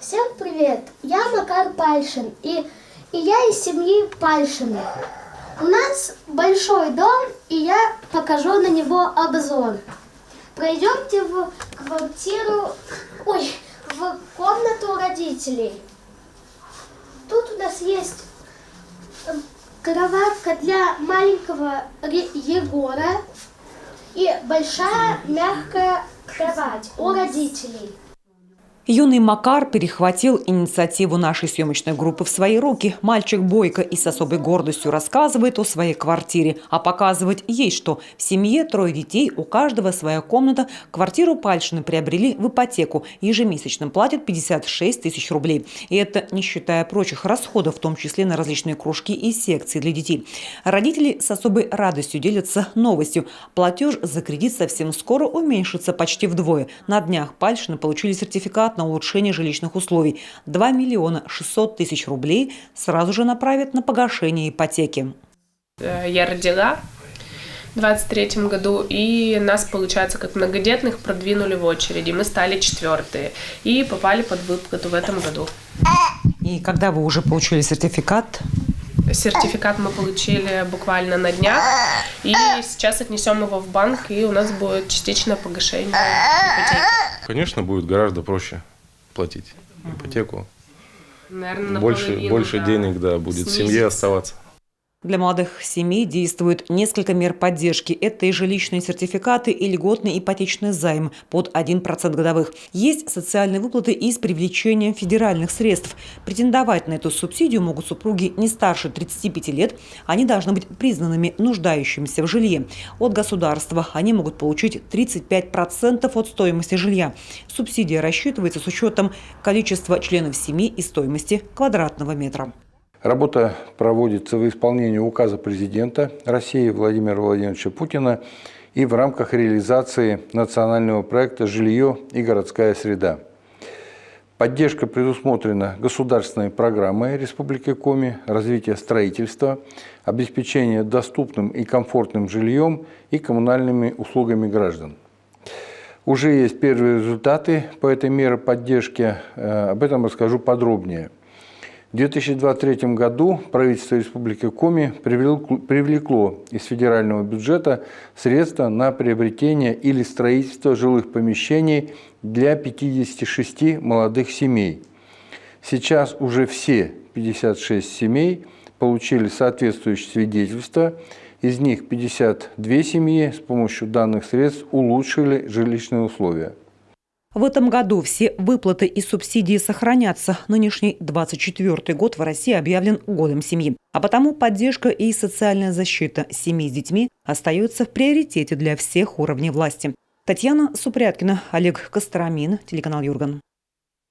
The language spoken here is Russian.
Всем привет! Я Макар Пальшин, и я из семьи Пальшиных. У нас большой дом, и я покажу на него обзор. Пройдемте в комнату родителей. Тут у нас есть кроватка для маленького Егора и большая мягкая кровать у родителей. Юный Макар перехватил инициативу нашей съемочной группы в свои руки. Мальчик бойко и с особой гордостью рассказывает о своей квартире. А показывать есть что. В семье 3 детей, у каждого своя комната. Квартиру Пальшины приобрели в ипотеку. Ежемесячно платят 56 тысяч рублей. И это не считая прочих расходов, в том числе на различные кружки и секции для детей. Родители с особой радостью делятся новостью. Платеж за кредит совсем скоро уменьшится почти вдвое. На днях Пальшины получили сертификат на улучшение жилищных условий. 2 миллиона 600 тысяч рублей сразу же направят на погашение ипотеки. Я родила в 23-м году, и нас, получается, как многодетных продвинули в очереди. Мы стали 4-е и попали под выплату в этом году. И когда вы уже получили сертификат? Сертификат мы получили буквально на днях, и сейчас отнесем его в банк, и у нас будет частичное погашение ипотеки. Конечно, будет гораздо проще платить ипотеку. Наверное, больше денег, да, будет в семье оставаться. Для молодых семей действует несколько мер поддержки. Это и жилищные сертификаты, и льготный ипотечный займ под 1% годовых. Есть социальные выплаты и с привлечением федеральных средств. Претендовать на эту субсидию могут супруги не старше 35 лет. Они должны быть признанными нуждающимися в жилье. От государства они могут получить 35% от стоимости жилья. Субсидия рассчитывается с учетом количества членов семьи и стоимости квадратного метра. Работа проводится в исполнении указа президента России Владимира Владимировича Путина и в рамках реализации национального проекта «Жилье и городская среда». Поддержка предусмотрена государственной программой Республики Коми развития строительства, обеспечения доступным и комфортным жильем и коммунальными услугами граждан. Уже есть первые результаты по этой мере поддержки, об этом расскажу подробнее. В 2023 году правительство Республики Коми привлекло из федерального бюджета средства на приобретение или строительство жилых помещений для 56 молодых семей. Сейчас уже все 56 семей получили соответствующие свидетельства. Из них 52 семьи с помощью данных средств улучшили жилищные условия. В этом году все выплаты и субсидии сохранятся. Нынешний 2024 год в России объявлен годом семьи. А потому поддержка и социальная защита семей с детьми остается в приоритете для всех уровней власти. Татьяна Супряткина, Олег Костромин, телеканал Юрган.